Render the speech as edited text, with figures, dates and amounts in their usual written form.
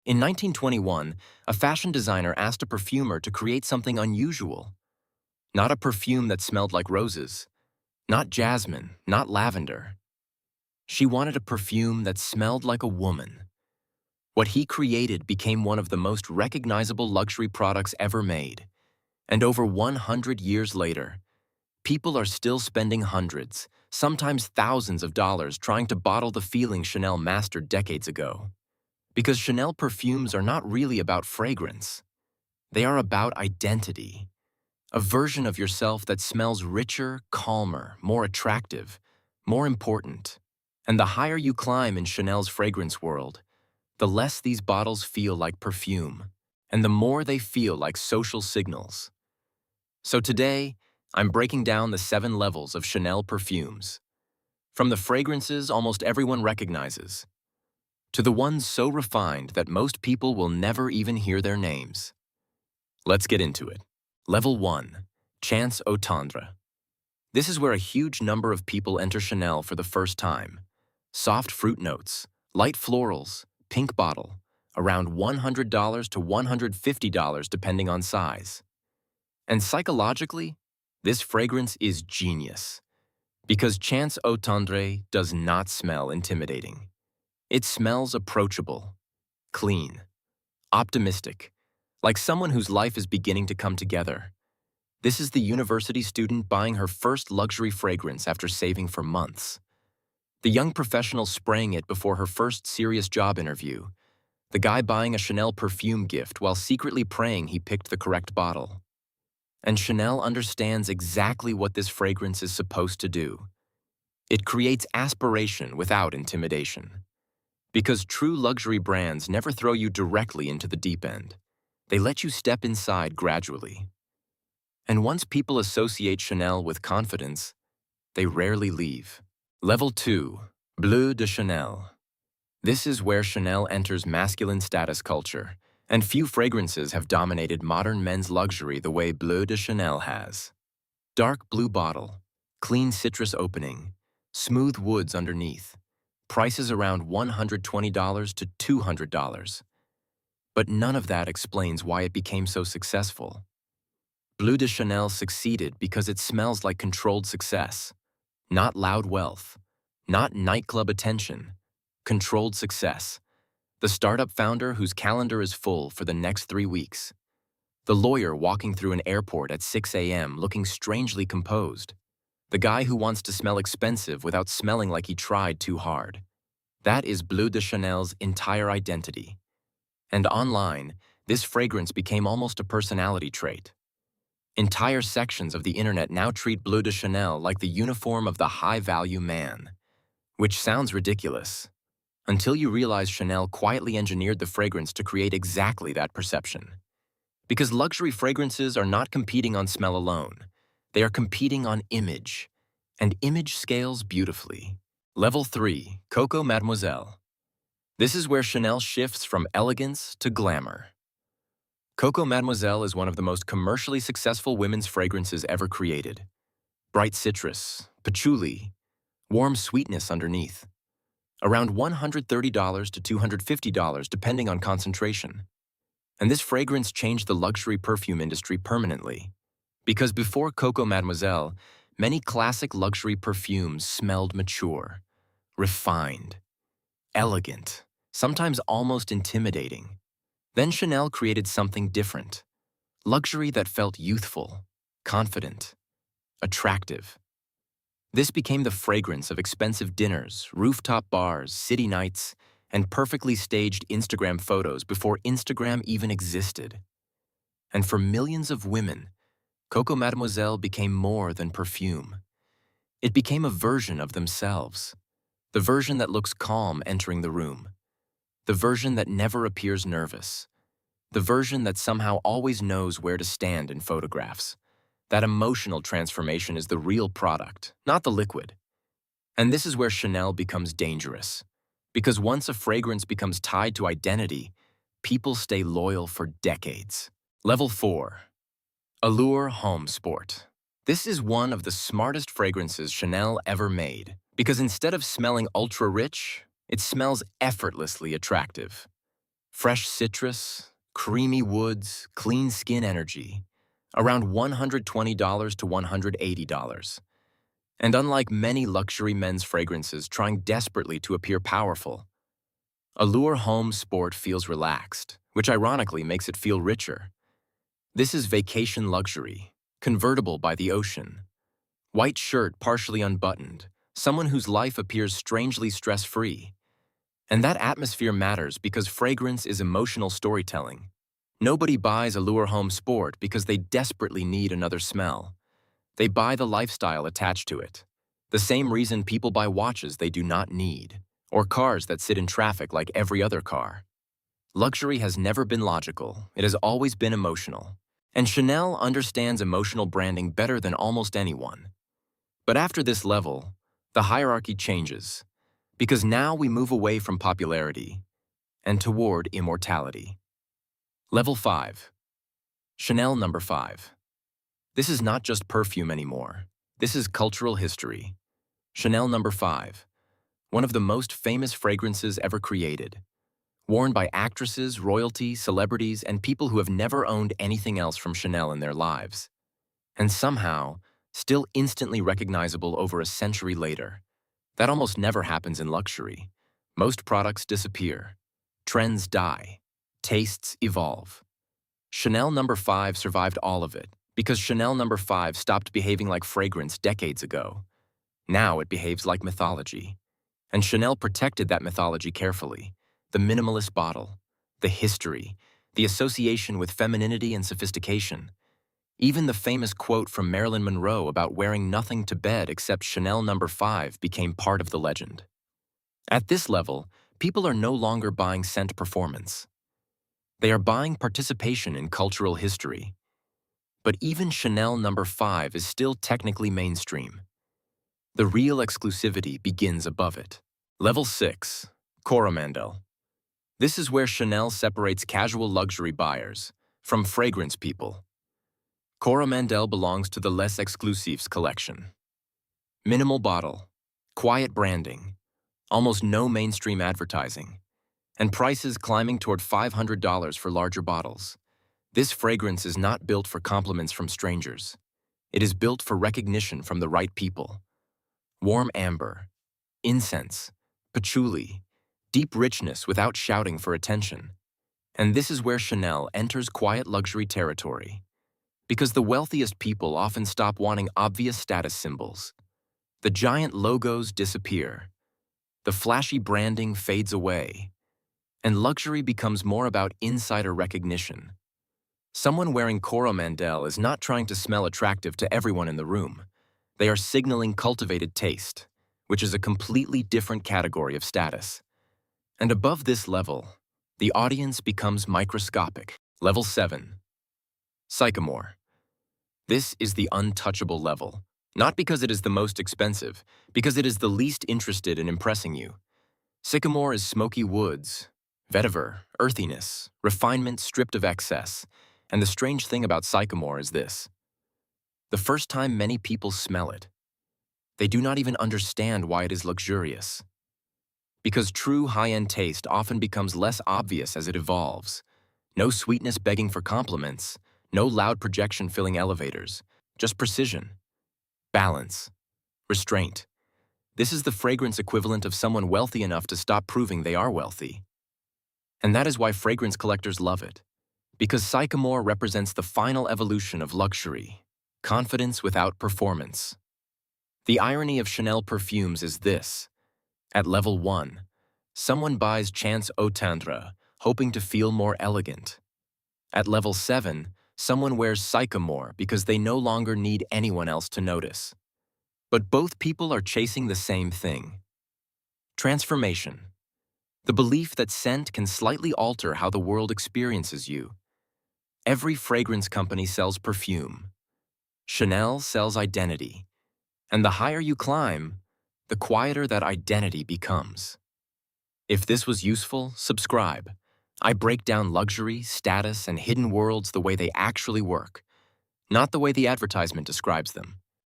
In 1921, a fashion designer asked a perfumer to create something unusual. Not a perfume that smelled like roses, not jasmine, not lavender. She wanted a perfume that smelled like a woman. What he created became one of the most recognizable luxury products ever made. And over 100 years later, people are still spending hundreds, sometimes thousands of dollars trying to bottle the feeling Chanel mastered decades ago. Because Chanel perfumes are not really about fragrance. They are about identity. A version of yourself that smells richer, calmer, more attractive, more important. And the higher you climb in Chanel's fragrance world, the less these bottles feel like perfume, and the more they feel like social signals. So today, I'm breaking down the 7 levels of Chanel perfumes. From the fragrances almost everyone recognizes, to the ones so refined that most people will never even hear their names. Let's get into it. Level 1. Chance Eau Tendre. This is where a huge number of people enter Chanel for the first time. Soft fruit notes, light florals, pink bottle, around $100 to $150 depending on size. And psychologically, this fragrance is genius. Because Chance Eau Tendre does not smell intimidating. It smells approachable, clean, optimistic, like someone whose life is beginning to come together. This is the university student buying her first luxury fragrance after saving for months. The young professional spraying it before her first serious job interview. The guy buying a Chanel perfume gift while secretly praying he picked the correct bottle. And Chanel understands exactly what this fragrance is supposed to do. It creates aspiration without intimidation. Because true luxury brands never throw you directly into the deep end. They let you step inside gradually. And once people associate Chanel with confidence, they rarely leave. Level 2. Bleu de Chanel. This is where Chanel enters masculine status culture, and few fragrances have dominated modern men's luxury the way Bleu de Chanel has. Dark blue bottle, clean citrus opening, smooth woods underneath. Prices around $120 to $200. But none of that explains why it became so successful. Bleu de Chanel succeeded because it smells like controlled success. Not loud wealth, not nightclub attention. Controlled success. The startup founder whose calendar is full for the next 3 weeks. The lawyer walking through an airport at 6 a.m. looking strangely composed. The guy who wants to smell expensive without smelling like he tried too hard. That is Bleu de Chanel's entire identity. And online, this fragrance became almost a personality trait. Entire sections of the internet now treat Bleu de Chanel like the uniform of the high-value man. Which sounds ridiculous, until you realize Chanel quietly engineered the fragrance to create exactly that perception. Because luxury fragrances are not competing on smell alone. They are competing on image, and image scales beautifully. Level 3. Coco Mademoiselle. This is where Chanel shifts from elegance to glamour. Coco Mademoiselle is one of the most commercially successful women's fragrances ever created. Bright citrus, patchouli, warm sweetness underneath. Around $130 to $250 depending on concentration. And this fragrance changed the luxury perfume industry permanently. Because before Coco Mademoiselle, many classic luxury perfumes smelled mature, refined, elegant, sometimes almost intimidating. Then Chanel created something different. Luxury that felt youthful, confident, attractive. This became the fragrance of expensive dinners, rooftop bars, city nights, and perfectly staged Instagram photos before Instagram even existed. And for millions of women, Coco Mademoiselle became more than perfume. It became a version of themselves. The version that looks calm entering the room. The version that never appears nervous. The version that somehow always knows where to stand in photographs. That emotional transformation is the real product, not the liquid. And this is where Chanel becomes dangerous. Because once a fragrance becomes tied to identity, people stay loyal for decades. Level 4. Allure Homme Sport. This is one of the smartest fragrances Chanel ever made. Because instead of smelling ultra-rich, it smells effortlessly attractive. Fresh citrus, creamy woods, clean skin energy, around $120 to $180. And unlike many luxury men's fragrances trying desperately to appear powerful, Allure Homme Sport feels relaxed, which ironically makes it feel richer. This is vacation luxury, convertible by the ocean. White shirt partially unbuttoned, someone whose life appears strangely stress-free. And that atmosphere matters because fragrance is emotional storytelling. Nobody buys Allure Homme Sport because they desperately need another smell. They buy the lifestyle attached to it. The same reason people buy watches they do not need, or cars that sit in traffic like every other car. Luxury has never been logical, it has always been emotional. And Chanel understands emotional branding better than almost anyone. But after this level, the hierarchy changes, because now we move away from popularity and toward immortality. Level 5. Chanel number 5. This is not just perfume anymore. This is cultural history. Chanel number 5. One of the most famous fragrances ever created. Worn by actresses, royalty, celebrities, and people who have never owned anything else from Chanel in their lives. And somehow, still instantly recognizable over a century later. That almost never happens in luxury. Most products disappear. Trends die. Tastes evolve. Chanel number 5 survived all of it because Chanel number 5 stopped behaving like fragrance decades ago. Now it behaves like mythology. And Chanel protected that mythology carefully. The minimalist bottle, the history, the association with femininity and sophistication. Even the famous quote from Marilyn Monroe about wearing nothing to bed except Chanel number 5 became part of the legend. At this level, people are no longer buying scent performance. They are buying participation in cultural history. But even Chanel number 5 is still technically mainstream. The real exclusivity begins above it. Level 6. Coromandel. This is where Chanel separates casual luxury buyers from fragrance people. Coromandel belongs to the Les Exclusifs collection. Minimal bottle, quiet branding, almost no mainstream advertising, and prices climbing toward $500 for larger bottles. This fragrance is not built for compliments from strangers. It is built for recognition from the right people. Warm amber, incense, patchouli, deep richness without shouting for attention. And this is where Chanel enters quiet luxury territory. Because the wealthiest people often stop wanting obvious status symbols. The giant logos disappear. The flashy branding fades away. And luxury becomes more about insider recognition. Someone wearing Coromandel is not trying to smell attractive to everyone in the room. They are signaling cultivated taste, which is a completely different category of status. And above this level, the audience becomes microscopic. Level 7. Sycomore. This is the untouchable level, not because it is the most expensive, because it is the least interested in impressing you. Sycomore is smoky woods, vetiver, earthiness, refinement stripped of excess, and the strange thing about Sycomore is this. The first time many people smell it, they do not even understand why it is luxurious. Because true high-end taste often becomes less obvious as it evolves. No sweetness begging for compliments, no loud projection filling elevators, just precision, balance, restraint. This is the fragrance equivalent of someone wealthy enough to stop proving they are wealthy. And that is why fragrance collectors love it. Because Sycomore represents the final evolution of luxury, confidence without performance. The irony of Chanel perfumes is this. At level 1, someone buys Chance Eau Tendre, hoping to feel more elegant. At level 7, someone wears Sycomore because they no longer need anyone else to notice. But both people are chasing the same thing. Transformation. The belief that scent can slightly alter how the world experiences you. Every fragrance company sells perfume. Chanel sells identity. And the higher you climb, the quieter that identity becomes. If this was useful, subscribe. I break down luxury, status, and hidden worlds the way they actually work, not the way the advertisement describes them.